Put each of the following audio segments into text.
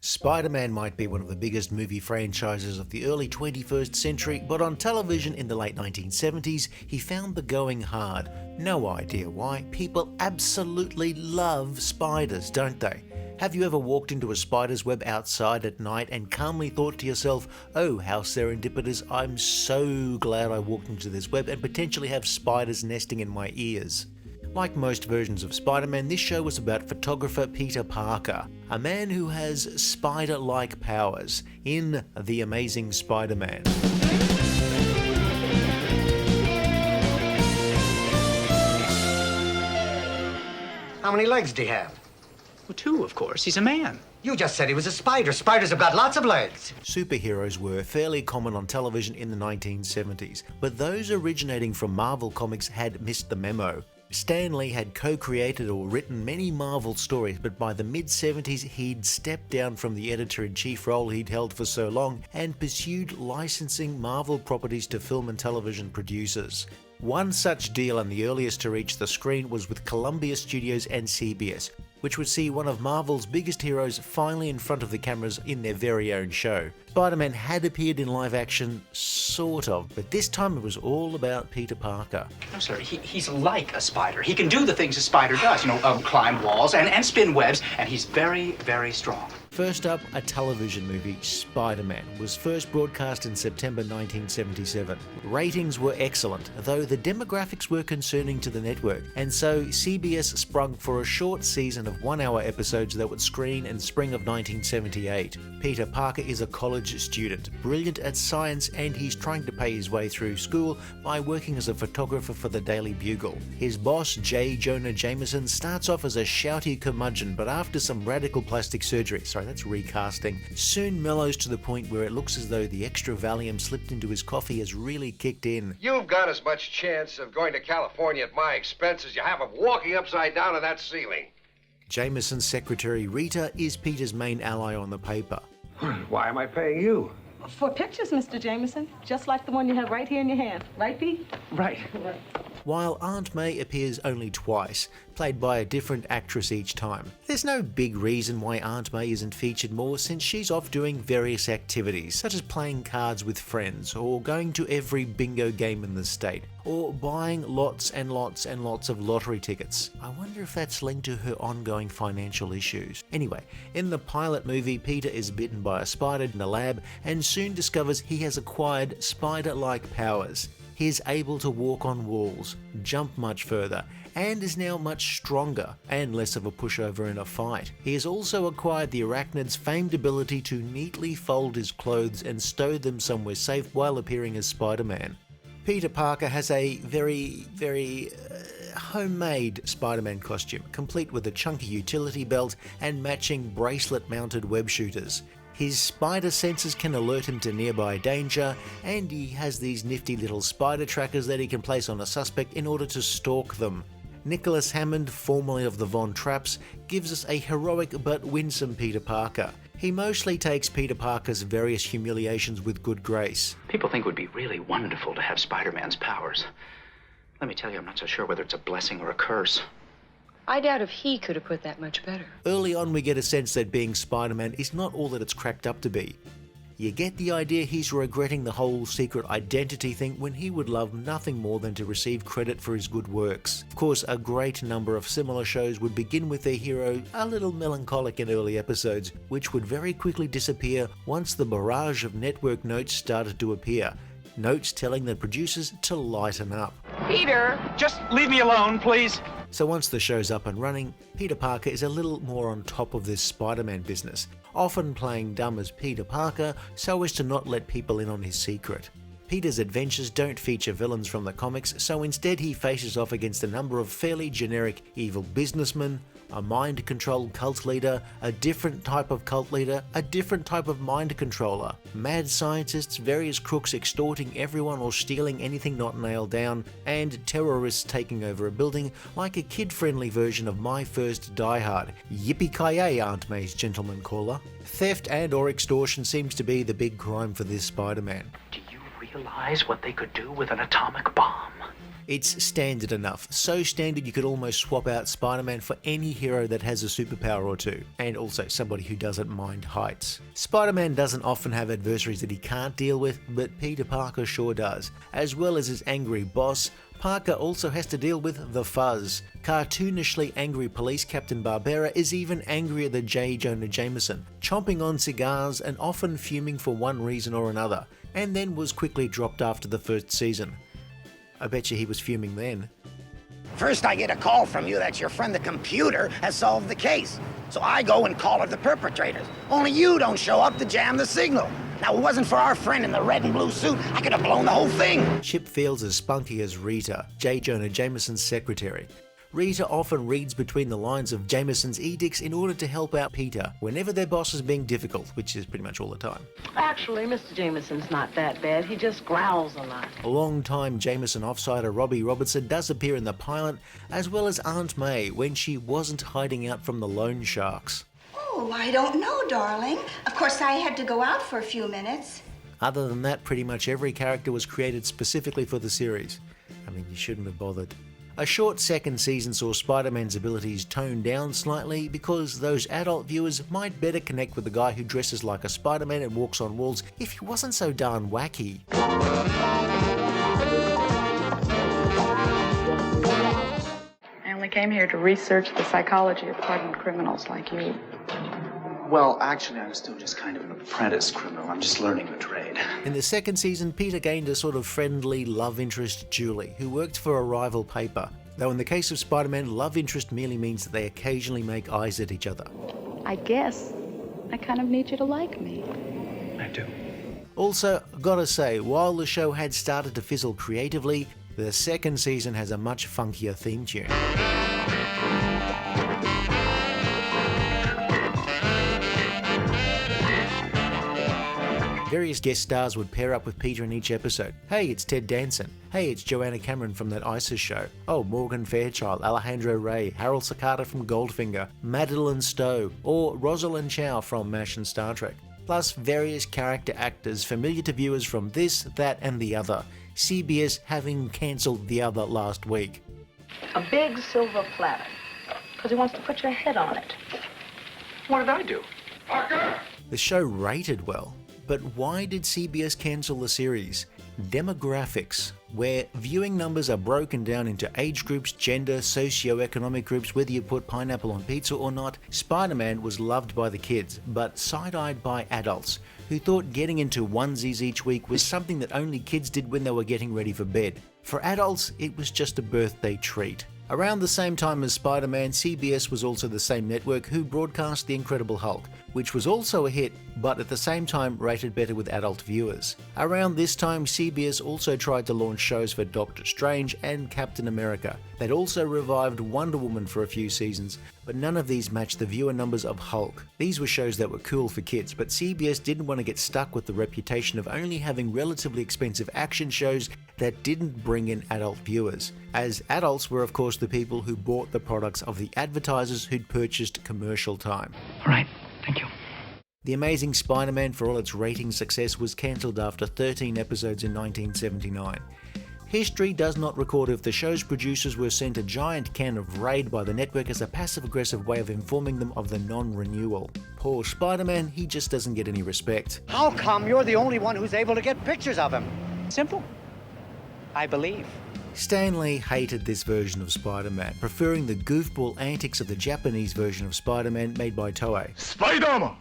Spider-Man might be one of the biggest movie franchises of the early 21st century, but on television in the late 1970s, he found the going hard. No idea why. People absolutely love spiders, don't they? Have you ever walked into a spider's web outside at night and calmly thought to yourself, oh, how serendipitous, I'm so glad I walked into this web and potentially have spiders nesting in my ears? Like most versions of Spider-Man, this show was about photographer Peter Parker, a man who has spider-like powers in The Amazing Spider-Man. How many legs do he have? Well, two, of course. He's a man. You just said he was a spider. Spiders have got lots of legs. Superheroes were fairly common on television in the 1970s, but those originating from Marvel Comics had missed the memo. Stan Lee had co-created or written many Marvel stories, but by the mid-70s he'd stepped down from the editor-in-chief role he'd held for so long and pursued licensing Marvel properties to film and television producers. One such deal, and the earliest to reach the screen, was with Columbia Studios and CBS, which would see one of Marvel's biggest heroes finally in front of the cameras in their very own show. Spider-Man had appeared in live action, sort of, but this time it was all about Peter Parker. No, sir, he's like a spider. He can do the things a spider does, climb walls and spin webs, and he's very, very strong. First up, a television movie, Spider-Man, was first broadcast in September 1977. Ratings were excellent, though the demographics were concerning to the network, and so CBS sprung for a short season of one-hour episodes that would screen in spring of 1978. Peter Parker is a college student, brilliant at science, and he's trying to pay his way through school by working as a photographer for the Daily Bugle. His boss, J. Jonah Jameson, starts off as a shouty curmudgeon, but after some radical plastic surgery, that's recasting, soon mellows to the point where it looks as though the extra Valium slipped into his coffee has really kicked in. You've got as much chance of going to California at my expense as you have of walking upside down on that ceiling. Jameson's secretary Rita is Peter's main ally on the paper. Why am I paying you? For pictures, Mr. Jameson, just like the one you have right here in your hand. Right, Pete? Right. While Aunt May appears only twice, played by a different actress each time. There's no big reason why Aunt May isn't featured more, since she's off doing various activities, such as playing cards with friends, or going to every bingo game in the state, or buying lots and lots and lots of lottery tickets. I wonder if that's linked to her ongoing financial issues. Anyway, in the pilot movie, Peter is bitten by a spider in a lab and soon discovers he has acquired spider-like powers. He is able to walk on walls, jump much further, and is now much stronger and less of a pushover in a fight. He has also acquired the arachnid's famed ability to neatly fold his clothes and stow them somewhere safe while appearing as Spider-Man. Peter Parker has a very homemade Spider-Man costume, complete with a chunky utility belt and matching bracelet-mounted web shooters. His spider senses can alert him to nearby danger, and he has these nifty little spider trackers that he can place on a suspect in order to stalk them. Nicholas Hammond, formerly of the Von Trapps, gives us a heroic but winsome Peter Parker. He mostly takes Peter Parker's various humiliations with good grace. People think it would be really wonderful to have Spider-Man's powers. Let me tell you, I'm not so sure whether it's a blessing or a curse. I doubt if he could have put that much better. Early on, we get a sense that being Spider-Man is not all that it's cracked up to be. You get the idea he's regretting the whole secret identity thing when he would love nothing more than to receive credit for his good works. Of course, a great number of similar shows would begin with their hero a little melancholic in early episodes, which would very quickly disappear once the barrage of network notes started to appear. Notes telling the producers to lighten up. Peter! Just leave me alone, please. So once the show's up and running, Peter Parker is a little more on top of this Spider-Man business, often playing dumb as Peter Parker so as to not let people in on his secret. Peter's adventures don't feature villains from the comics, so instead he faces off against a number of fairly generic evil businessmen, a mind-controlled cult leader, a different type of cult leader, a different type of mind controller, mad scientists, various crooks extorting everyone or stealing anything not nailed down, and terrorists taking over a building like a kid-friendly version of My First Die Hard. Yippee-ki-yay, Aunt May's gentleman caller. Theft and or extortion seems to be the big crime for this Spider-Man. Do you realize what they could do with an atomic bomb? It's standard enough, so standard you could almost swap out Spider-Man for any hero that has a superpower or two, and also somebody who doesn't mind heights. Spider-Man doesn't often have adversaries that he can't deal with, but Peter Parker sure does. As well as his angry boss, Parker also has to deal with the Fuzz. Cartoonishly angry police captain Barbera is even angrier than J. Jonah Jameson, chomping on cigars and often fuming for one reason or another, and then was quickly dropped after the first season. I bet you he was fuming then. First I get a call from you that your friend the computer has solved the case. So I go and call her the perpetrators. Only you don't show up to jam the signal. Now, if it wasn't for our friend in the red and blue suit, I could have blown the whole thing. Chip feels as spunky as Rita, J. Jonah Jameson's secretary. Rita often reads between the lines of Jameson's edicts in order to help out Peter whenever their boss is being difficult, which is pretty much all the time. Actually, Mr. Jameson's not that bad. He just growls a lot. A long-time Jameson offsider Robbie Robertson does appear in the pilot, as well as Aunt May when she wasn't hiding out from the loan sharks. Oh, I don't know, darling. Of course, I had to go out for a few minutes. Other than that, pretty much every character was created specifically for the series. I mean, you shouldn't have bothered. A short second season saw Spider-Man's abilities toned down slightly because those adult viewers might better connect with the guy who dresses like a Spider-Man and walks on walls if he wasn't so darn wacky. I only came here to research the psychology of hardened criminals like you. Well, actually, I'm still just kind of an apprentice criminal. I'm just learning the trade. In the second season, Peter gained a sort of friendly love interest, Julie, who worked for a rival paper. Though in the case of Spider-Man, love interest merely means that they occasionally make eyes at each other. I guess I kind of need you to like me. I do. Also, gotta say, while the show had started to fizzle creatively, the second season has a much funkier theme tune. Various guest stars would pair up with Peter in each episode. Hey, it's Ted Danson. Hey, it's Joanna Cameron from that ISIS show. Oh, Morgan Fairchild, Alejandro Rey, Harold Sakata from Goldfinger, Madeline Stowe, or Rosalind Chow from MASH and Star Trek. Plus various character actors familiar to viewers from this, that and the other. CBS having cancelled the other last week. A big silver platter, because he wants to put your head on it. What did I do? Parker! The show rated well. But why did CBS cancel the series? Demographics, where viewing numbers are broken down into age groups, gender, socio-economic groups, whether you put pineapple on pizza or not. Spider-Man was loved by the kids, but side-eyed by adults, who thought getting into onesies each week was something that only kids did when they were getting ready for bed. For adults, it was just a birthday treat. Around the same time as Spider-Man, CBS was also the same network who broadcast The Incredible Hulk, which was also a hit, but at the same time rated better with adult viewers. Around this time, CBS also tried to launch shows for Doctor Strange and Captain America. They'd also revived Wonder Woman for a few seasons, but none of these matched the viewer numbers of Hulk. These were shows that were cool for kids, but CBS didn't want to get stuck with the reputation of only having relatively expensive action shows that didn't bring in adult viewers, as adults were of course the people who bought the products of the advertisers who'd purchased commercial time. All right, thank you. The Amazing Spider-Man, for all its rating success, was cancelled after 13 episodes in 1979. History does not record if the show's producers were sent a giant can of Raid by the network as a passive-aggressive way of informing them of the non-renewal. Poor Spider-Man, he just doesn't get any respect. How come you're the only one who's able to get pictures of him? Simple. I believe. Stan Lee hated this version of Spider-Man, preferring the goofball antics of the Japanese version of Spider-Man made by Toei. Spider-Man!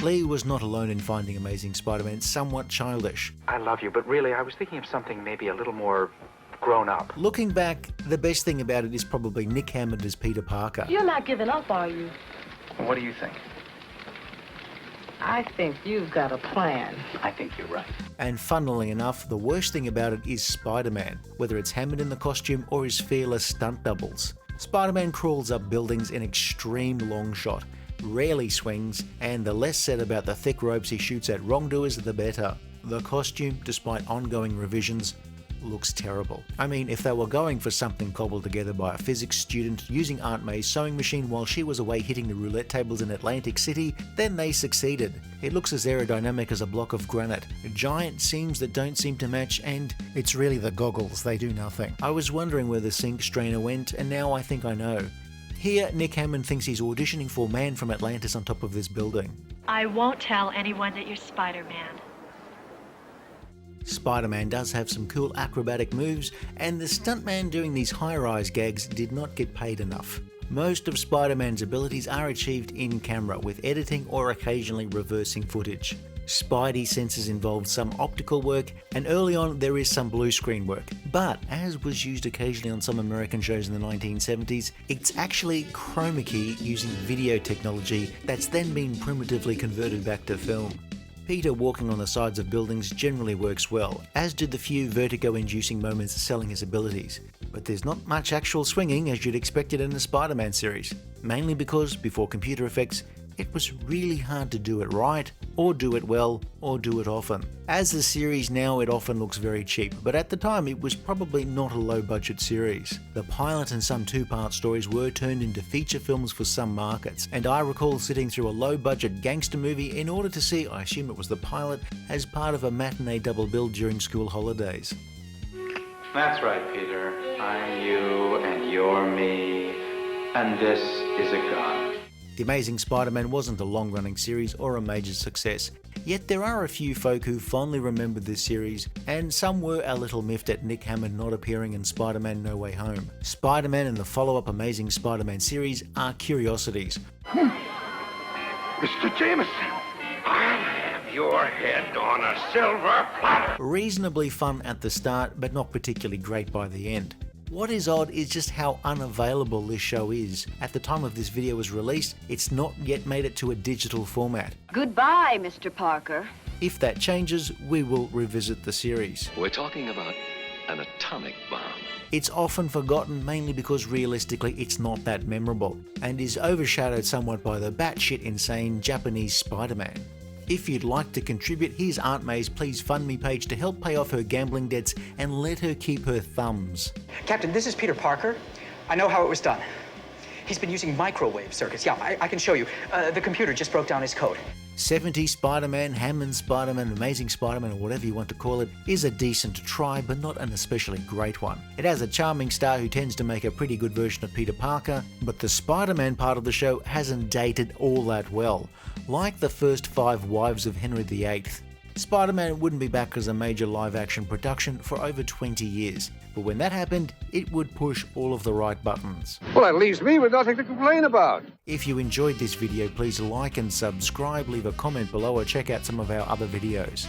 Lee was not alone in finding Amazing Spider-Man somewhat childish. I love you, but really, I was thinking of something maybe a little more grown up. Looking back, the best thing about it is probably Nick Hammond as Peter Parker. You're not giving up, are you? What do you think? I think you've got a plan. I think you're right. And funnily enough, the worst thing about it is Spider-Man, whether it's Hammond in the costume or his fearless stunt doubles. Spider-Man crawls up buildings in extreme long shot, rarely swings, and the less said about the thick ropes he shoots at wrongdoers, the better. The costume, despite ongoing revisions, looks terrible. I mean, if they were going for something cobbled together by a physics student using Aunt May's sewing machine while she was away hitting the roulette tables in Atlantic City, then they succeeded. It looks as aerodynamic as a block of granite, giant seams that don't seem to match, and it's really the goggles, they do nothing. I was wondering where the sink strainer went, and now I think I know. Here, Nick Hammond thinks he's auditioning for Man from Atlantis on top of this building. I won't tell anyone that you're Spider-Man. Spider-Man does have some cool acrobatic moves, and the stuntman doing these high-rise gags did not get paid enough. Most of Spider-Man's abilities are achieved in camera, with editing or occasionally reversing footage. Spidey senses involved some optical work, and early on there is some blue screen work. But, as was used occasionally on some American shows in the 1970s, it's actually chroma key using video technology that's then been primitively converted back to film. Peter walking on the sides of buildings generally works well, as did the few vertigo-inducing moments selling his abilities. But there's not much actual swinging as you'd expect it in the Spider-Man series, mainly because, before computer effects, it was really hard to do it right, or do it well, or do it often. As a series now, it often looks very cheap, but at the time it was probably not a low-budget series. The pilot and some two-part stories were turned into feature films for some markets, and I recall sitting through a low-budget gangster movie in order to see, I assume it was the pilot, as part of a matinee double bill during school holidays. That's right, Peter. I'm you, and you're me, and this is a gun. The Amazing Spider-Man wasn't a long-running series or a major success, yet there are a few folk who fondly remember this series, and some were a little miffed at Nick Hammond not appearing in Spider-Man No Way Home. Spider-Man and the follow-up Amazing Spider-Man series are curiosities. Mr. Jameson, I'll have your head on a silver platter. Reasonably fun at the start, but not particularly great by the end. What is odd is just how unavailable this show is. At the time of this video was released, it's not yet made it to a digital format. Goodbye, Mr. Parker. If that changes, we will revisit the series. We're talking about an atomic bomb. It's often forgotten mainly because realistically it's not that memorable, and is overshadowed somewhat by the batshit insane Japanese Spider-Man. If you'd like to contribute, here's Aunt May's Please Fund Me page to help pay off her gambling debts and let her keep her thumbs. Captain, this is Peter Parker. I know how it was done. He's been using microwave circuits. Yeah, I can show you. The computer just broke down his code. 70 Spider-Man, Hammond Spider-Man, Amazing Spider-Man, or whatever you want to call it, is a decent try, but not an especially great one. It has a charming star who tends to make a pretty good version of Peter Parker, but the Spider-Man part of the show hasn't dated all that well. Like the first 5 wives of Henry VIII, Spider-Man wouldn't be back as a major live-action production for over 20 years, but when that happened, it would push all of the right buttons. Well, that leaves me with nothing to complain about. If you enjoyed this video, please like and subscribe, leave a comment below, or check out some of our other videos.